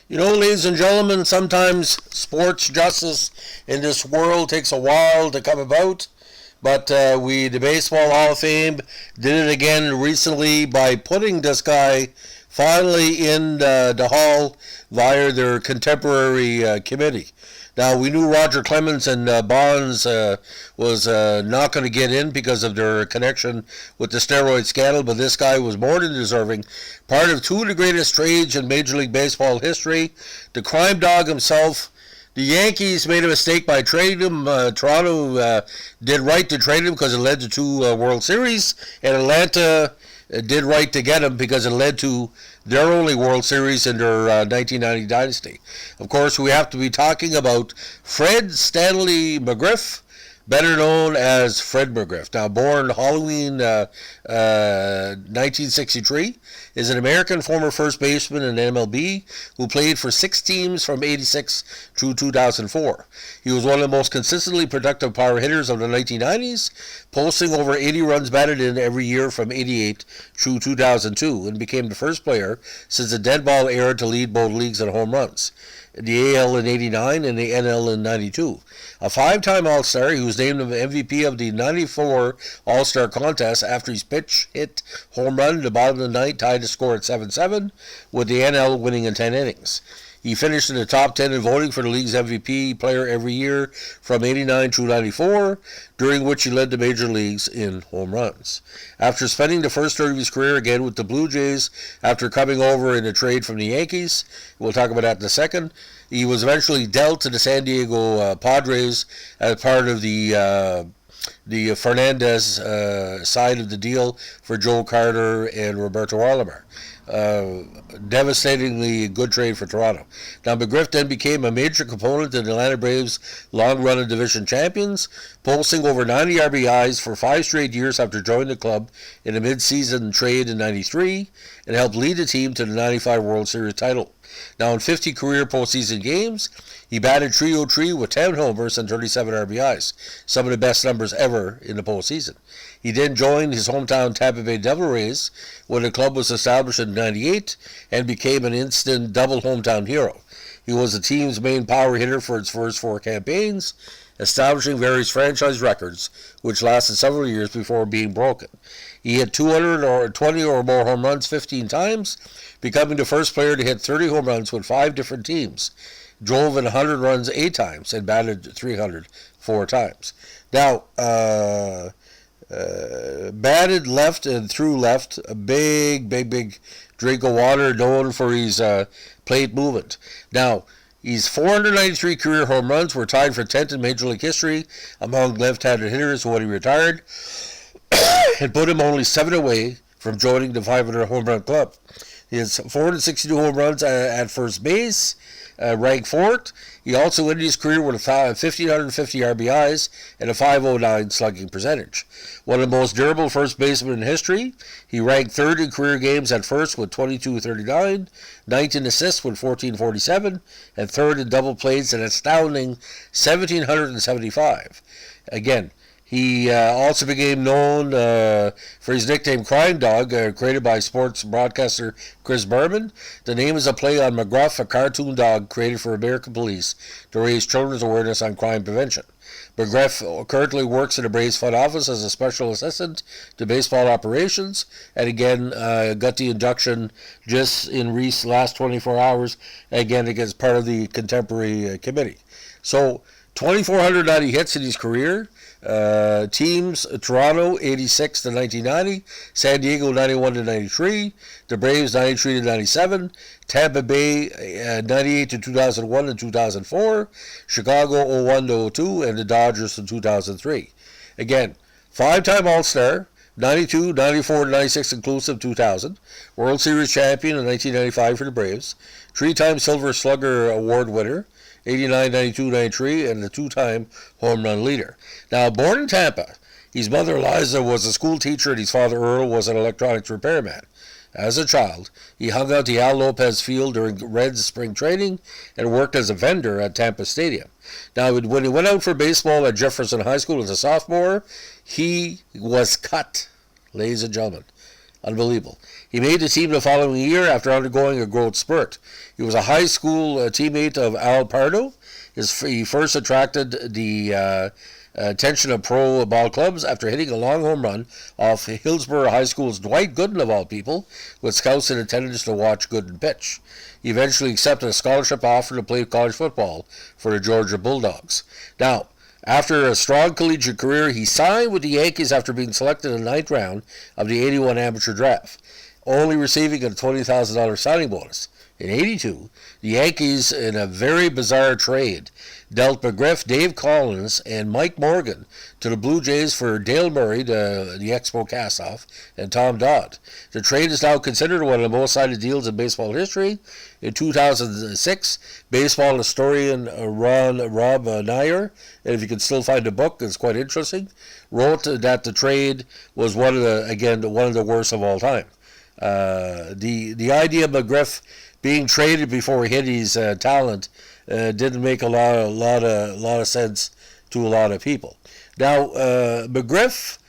You know, ladies and gentlemen, sometimes sports justice in this world takes a while to come about. But the Baseball Hall of Fame did it again recently by putting this guy finally in the hall via their contemporary committee. Now, we knew Roger Clemens and Bonds was not going to get in because of their connection with the steroid scandal, but this guy was more than deserving. Part of two of the greatest trades in Major League Baseball history. The crime dog himself. The Yankees made a mistake by trading him. Toronto did right to trade him because it led to two World Series, and Atlanta did right to get him because it led to their only World Series in their 1990 dynasty. Of course, we have to be talking about Fred Stanley McGriff, better known as Fred McGriff. Now, born Halloween 1963, is an American former first baseman in MLB who played for 6 teams from 86 through 2004. He was one of the most consistently productive power hitters of the 1990s, posting over 80 runs batted in every year from 88 through 2002, and became the first player since the dead ball era to lead both leagues in home runs. The AL in 89 and the NL in 92. A 5-time All-Star, he was named MVP of the 94 All-Star contest after his pitch hit home run at the bottom of the ninth, tied the score at 7-7, with the NL winning in 10 innings. He finished in the top 10 in voting for the league's MVP player every year from 89 through 94, during which he led the major leagues in home runs. After spending the first third of his career again with the Blue Jays after coming over in a trade from the Yankees, we'll talk about that in a second, he was eventually dealt to the San Diego Padres as part of the Fernandez side of the deal for Joe Carter and Roberto Alomar. Devastatingly good trade for Toronto. Now, McGriff then became a major component in the Atlanta Braves' long run of division champions, posting over 90 RBIs for 5 straight years after joining the club in a mid-season trade in 93, and helped lead the team to the 95 World Series title. Now, in 50 career postseason games, he batted .303 with 10 homers and 37 RBIs, some of the best numbers ever in the postseason. He then joined his hometown Tampa Bay Devil Rays when the club was established in '98 and became an instant double hometown hero. He was the team's main power hitter for its first 4 campaigns, establishing various franchise records, which lasted several years before being broken. He hit 220 or more home runs 15 times, becoming the first player to hit 30 home runs with 5 different teams, drove in 100 runs 8 times, and batted 300 4 times. Now, batted left and threw left, a big drink of water, known for his plate movement. Now, his 493 career home runs were tied for 10th in Major League history among left-handed hitters when he retired, and put him only 7 away from joining the 500 home run club. He has 462 home runs at first base, ranked 4th. He also ended his career with 1,550 RBIs and a .509 slugging percentage. One of the most durable first basemen in history, he ranked 3rd in career games at first with 2239, 9th in assists with 1447, and 3rd in double plays an astounding 1,775. Again, he also became known for his nickname Crime Dog, created by sports broadcaster Chris Berman. The name is a play on McGriff, a cartoon dog created for American police to raise children's awareness on crime prevention. McGriff currently works in the Braves front office as a special assistant to baseball operations, and again got the induction just in Reese last 24 hours, again against part of the contemporary committee. So 2,490 hits in his career. Teams: Toronto 86 to 1990, San Diego 91 to 93, the Braves 93 to 97, Tampa Bay 98 to 2001 and 2004, Chicago 01 to 02, and the Dodgers in 2003. Again, 5-time All-Star, 92, 94, 96 inclusive, 2000, World Series champion in 1995 for the Braves, 3-time Silver Slugger Award winner, 89, 92, 93, and the 2-time home run leader. Now, born in Tampa, his mother Eliza was a school teacher and his father Earl was an electronics repairman. As a child, he hung out the Al Lopez Field during Reds spring training and worked as a vendor at Tampa Stadium. Now, when he went out for baseball at Jefferson High School as a sophomore, he was cut, ladies and gentlemen. Unbelievable. He made the team the following year after undergoing a growth spurt. He was a high school teammate of Al Pardo. He first attracted the attention of pro ball clubs after hitting a long home run off Hillsborough High School's Dwight Gooden, of all people, with scouts in attendance to watch Gooden pitch. He eventually accepted a scholarship offer to play college football for the Georgia Bulldogs. Now, after a strong collegiate career, he signed with the Yankees after being selected in the 9th round of the 81 amateur draft, only receiving a $20,000 signing bonus. In 82, the Yankees, in a very bizarre trade, dealt McGriff, Dave Collins, and Mike Morgan to the Blue Jays for Dale Murray, the Expo castoff, and Tom Dodd. The trade is now considered one of the most cited deals in baseball history. In 2006, baseball historian Rob Nair, and if you can still find the book, it's quite interesting, wrote that the trade was one of the worst of all time. The idea of McGriff being traded before he hit his talent didn't make a lot of sense to a lot of people. Now, McGriff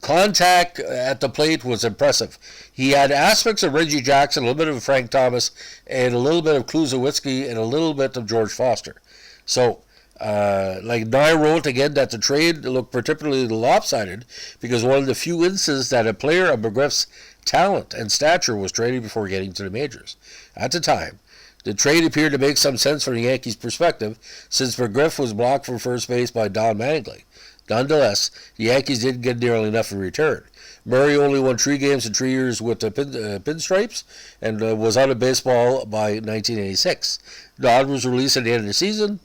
contact at the plate was impressive. He had aspects of Reggie Jackson, a little bit of Frank Thomas, and a little bit of Kluszewski, and a little bit of George Foster. So, like Nye wrote again that the trade looked particularly lopsided because one of the few instances that a player of McGriff's talent and stature was traded before getting to the majors. At the time, the trade appeared to make some sense from the Yankees' perspective, since McGriff was blocked from first base by Don Mattingly. Nonetheless, the Yankees didn't get nearly enough in return. Murray only won 3 games in 3 years with the Pinstripes and was out of baseball by 1986. Dodd was released at the end of the season,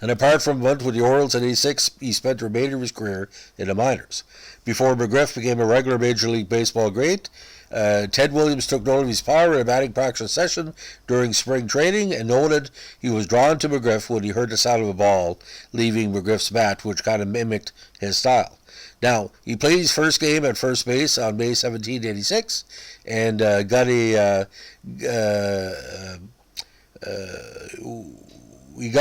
and apart from a month with the Orioles in 86, he spent the remainder of his career in the minors. Before McGriff became a regular Major League Baseball great, Ted Williams took note of his power in a batting practice session during spring training and noted he was drawn to McGriff when he heard the sound of a ball leaving McGriff's bat, which kind of mimicked his style. Now, he played his first game at first base on May 17, 86, and he got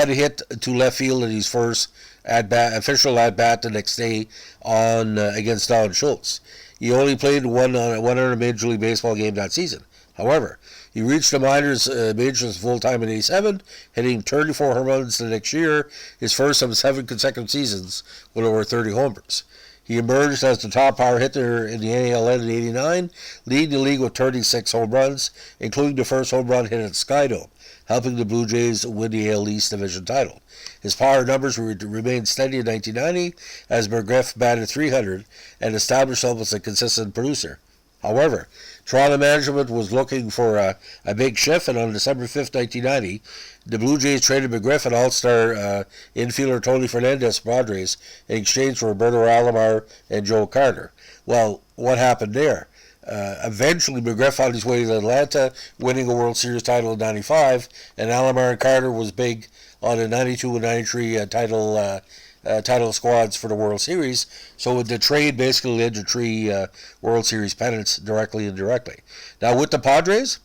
a hit to left field in his first official at-bat the next day against Don Schultz. He only played one other Major League Baseball game that season. However, he reached the majors full-time in 87, hitting 34 home runs the next year, his first of 7 consecutive seasons with over 30 homers. He emerged as the top power hitter in the NALN in 89, leading the league with 36 home runs, including the first home run hit at Skydome, helping the Blue Jays win the AL East Division title. His power numbers remained steady in 1990 as McGriff batted .300 and established himself as a consistent producer. However, Toronto management was looking for a big shift, and on December 5, 1990, the Blue Jays traded McGriff and all-star infielder Tony Fernandez Padres in exchange for Roberto Alomar and Joe Carter. Well, what happened there? Eventually, McGriff found his way to Atlanta, winning a World Series title in 95, and Alomar and Carter was big on the 92 and 93 title squads for the World Series. So the trade basically led to 3 World Series pennants directly and indirectly. Now, with the Padres,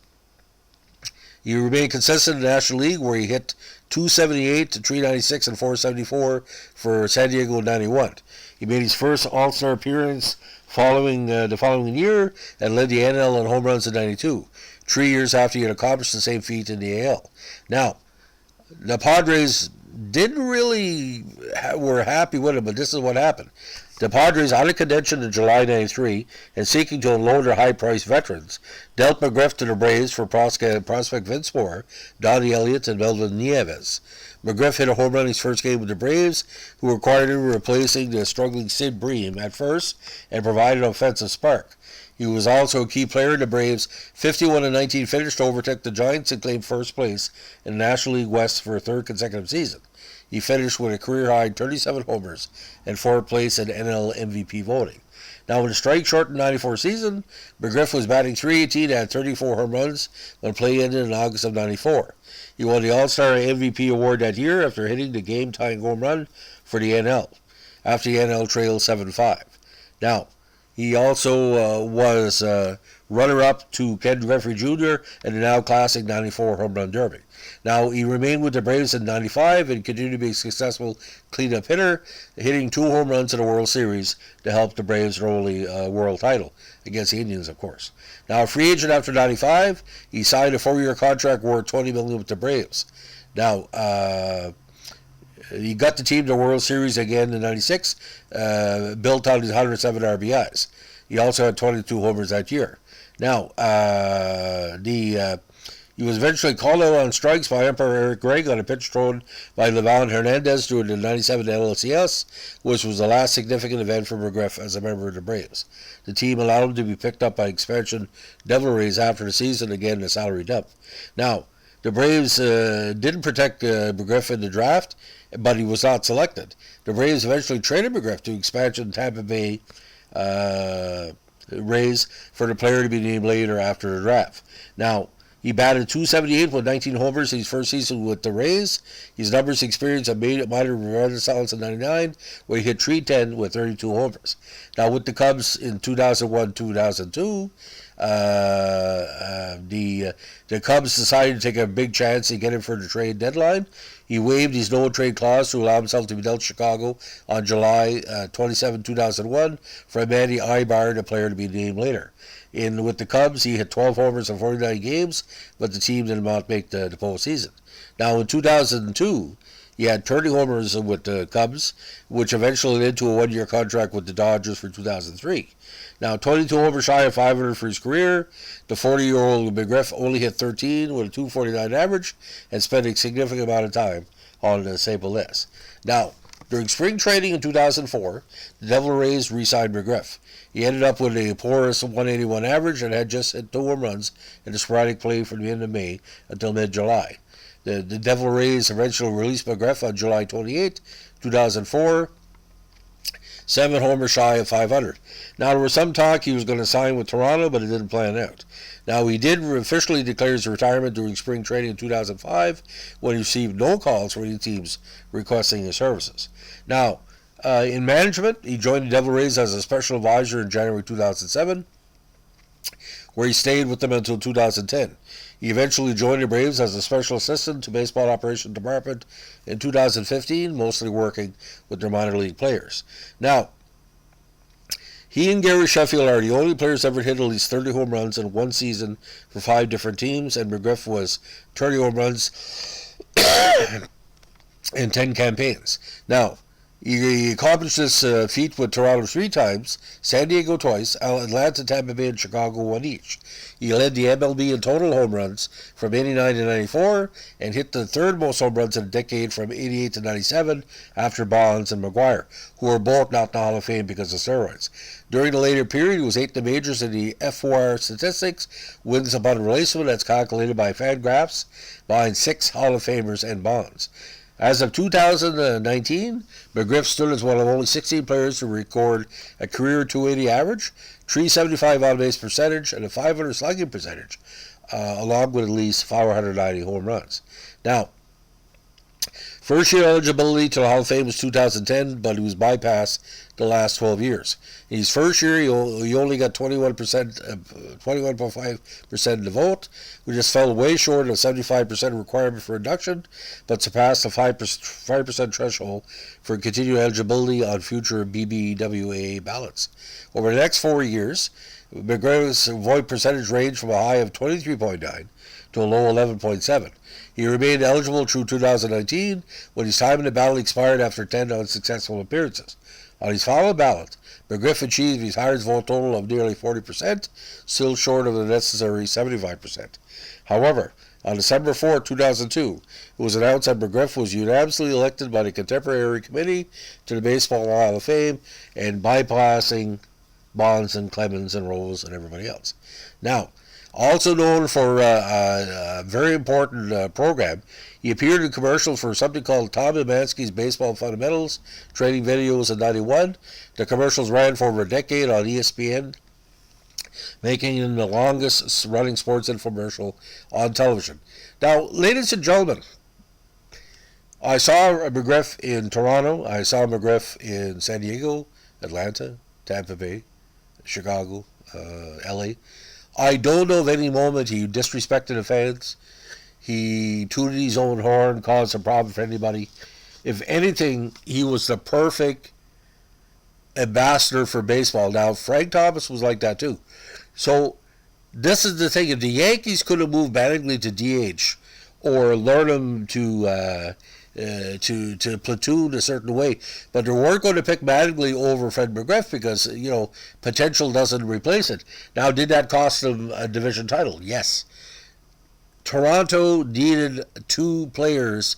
he remained consistent in the National League, where he hit .278 to .396 and .474 for San Diego in 91. He made his first All-Star appearance the following year and led the NL in home runs in 92, 3 years after he had accomplished the same feat in the AL. Now, the Padres didn't really were happy with him, but this is what happened. The Padres, out of contention in July 93 and seeking to unload their high-priced veterans, dealt McGriff to the Braves for prospect Vince Moore, Donnie Elliott, and Melvin Nieves. McGriff hit a home run in his first game with the Braves, who required him replacing the struggling Sid Bream at first and provided an offensive spark. He was also a key player in the Braves' 51-19 finish to overtake the Giants and claim first place in the National League West for a 3rd consecutive season. He finished with a career-high 37 homers and 4th place in NL MVP voting. Now, in the strike-shortened 94 season, McGriff was batting .318 and had 34 home runs when play ended in August of 94. He won the All-Star MVP award that year after hitting the game-tying home run for the NL, after the NL trailed 7-5. Now, He also was runner-up to Ken Griffey Jr. in the now classic '94 Home Run Derby. Now, he remained with the Braves in '95 and continued to be a successful cleanup hitter, hitting 2 home runs in the World Series to help the Braves roll the world title against the Indians, of course. Now, a free agent after '95, he signed a 4-year contract worth $20 million with the Braves. Now, he got the team to the World Series again in '96, built on his 107 RBIs. He also had 22 homers that year. Now, he was eventually called out on strikes by umpire Eric Gregg on a pitch thrown by Levan Hernandez during the '97 NLCS, which was the last significant event for McGriff as a member of the Braves. The team allowed him to be picked up by expansion Devil Rays after the season, again a salary dump. Now, the Braves didn't protect McGriff in the draft, but he was not selected. The Braves eventually traded McGriff to expansion Tampa Bay Rays for the player to be named later after the draft. Now, he batted .278 with 19 homers in his first season with the Rays. His numbers experienced a minor renaissance in '99, where he hit .310 with 32 homers. Now, with the Cubs in 2001-2002, the Cubs decided to take a big chance and get him for the trade deadline. He waived his no-trade clause to allow himself to be dealt to Chicago on July 27, 2001, for Manny Ibar, the player to be named later. With the Cubs, he hit 12 homers in 49 games, but the team did not make the postseason. Now, in 2002, he had 30 homers with the Cubs, which eventually led to a 1-year contract with the Dodgers for 2003. Now, 22 homers shy of 500 for his career, the 40-year-old McGriff only hit 13 with a .249 average and spent a significant amount of time on the St. Louis. Now, during spring training in 2004, the Devil Rays re-signed McGriff. He ended up with a porous .181 average and had just hit 2 home runs in a sporadic play from the end of May until mid-July. The Devil Rays eventually released McGriff on July 28, 2004, 7 homers shy of 500. Now, there was some talk he was going to sign with Toronto, but it didn't plan out. Now, he did officially declare his retirement during spring training in 2005, when he received no calls from any teams requesting his services. Now, in management, he joined the Devil Rays as a special advisor in January 2007, where he stayed with them until 2010. He eventually joined the Braves as a special assistant to baseball operations department in 2015, mostly working with their minor league players. Now, he and Gary Sheffield are the only players ever hit at least 30 home runs in one season for 5 different teams, and McGriff was 30 home runs in 10 campaigns. Now, he accomplished this feat with Toronto 3 times, San Diego twice, Atlanta, Tampa Bay, and Chicago 1 each. He led the MLB in total home runs from '89 to '94 and hit the 3rd most home runs in a decade from '88 to '97 after Bonds and McGuire, who were both not in the Hall of Fame because of steroids. During the later period, he was 8th in the majors in the F4 statistics, wins above replacement that's calculated by Fangraphs, behind 6 Hall of Famers and Bonds. As of 2019, McGriff stood as one of only 16 players to record a career .280 average, .375 on-base percentage, and a .500 slugging percentage, along with at least 490 home runs. Now, first-year eligibility to the Hall of Fame was 2010, but he was bypassed the last 12 years. In his first year, he only got 21.5% of the vote, which just fell way short of the 75% requirement for induction, but surpassed the 5% threshold for continued eligibility on future BBWA ballots. Over the next 4 years, McGriff's vote percentage ranged from a high of 23.9 to a low 11.7. He remained eligible through 2019, when his time in the ballot expired after 10 unsuccessful appearances. On his final ballot, McGriff achieved his highest vote total of nearly 40%, still short of the necessary 75%. However, on December 4, 2002, it was announced that McGriff was unanimously elected by the Contemporary Committee to the Baseball Hall of Fame, and bypassing Bonds and Clemens and Rose and everybody else. Now, also known for a very important program, he appeared in commercials for something called Tom Emanski's Baseball Fundamentals, training videos in '91. The commercials ran for over a decade on ESPN, making him the longest running sports infomercial on television. Now, ladies and gentlemen, I saw McGriff in Toronto. I saw McGriff in San Diego, Atlanta, Tampa Bay, Chicago, LA. I don't know of any moment he disrespected the fans. He tooted his own horn, caused a problem for anybody. If anything, he was the perfect ambassador for baseball. Now, Frank Thomas was like that too. So, this is the thing. If the Yankees could have moved Mattingly to DH or learn him to platoon a certain way, but they weren't going to pick Mattingly over Fred McGriff because, potential doesn't replace it. Now, did that cost them a division title? Yes. Toronto needed two players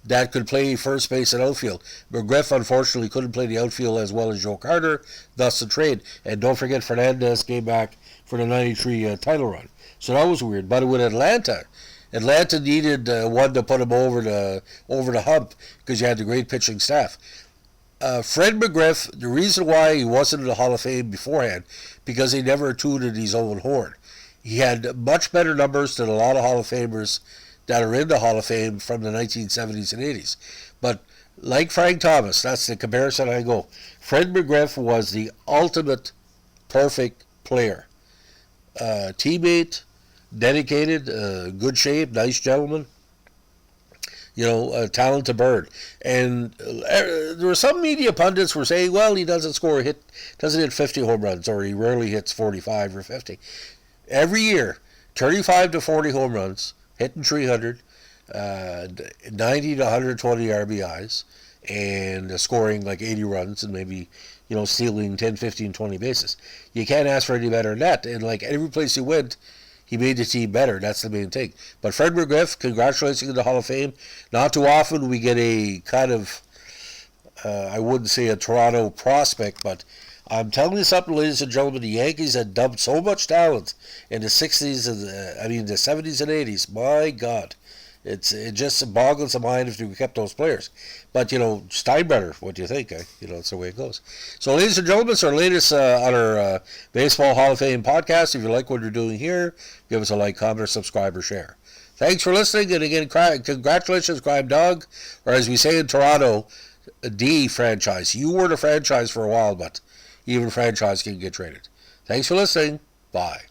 that could play first base and outfield. McGriff, unfortunately, couldn't play the outfield as well as Joe Carter, thus the trade. And don't forget, Fernandez came back for the 93 title run. So that was weird. But with Atlanta needed one to put him over the hump because you had the great pitching staff. Fred McGriff, the reason why he wasn't in the Hall of Fame beforehand, because he never tooted his own horn. He had much better numbers than a lot of Hall of Famers that are in the Hall of Fame from the 1970s and 80s. But like Frank Thomas, that's the comparison I go. Fred McGriff was the ultimate perfect player. Teammate, dedicated, good shape, nice gentleman. A talented bird. And there were some media pundits were saying, well, he doesn't hit 50 home runs, or he rarely hits 45 or 50. Every year, 35 to 40 home runs, hitting 300, 90 to 120 RBIs, and scoring like 80 runs and maybe, stealing 10, 15, 20 bases. You can't ask for any better than that. And like every place he went, he made the team better. That's the main thing. But Fred McGriff, congratulations to the Hall of Fame. Not too often we get a kind of, I wouldn't say a Toronto prospect, but I'm telling you something, ladies and gentlemen, the Yankees had dumped so much talent in the 60s and the 70s and 80s. My God. It just boggles the mind if we kept those players. But, Steinbrenner, what do you think? It's the way it goes. So, ladies and gentlemen, it's our latest on our Baseball Hall of Fame podcast. If you like what you're doing here, give us a like, comment, or subscribe, or share. Thanks for listening, and again, congratulations, Crime Dog, or as we say in Toronto, D franchise. You were the franchise for a while, but even franchise can get traded. Thanks for listening. Bye.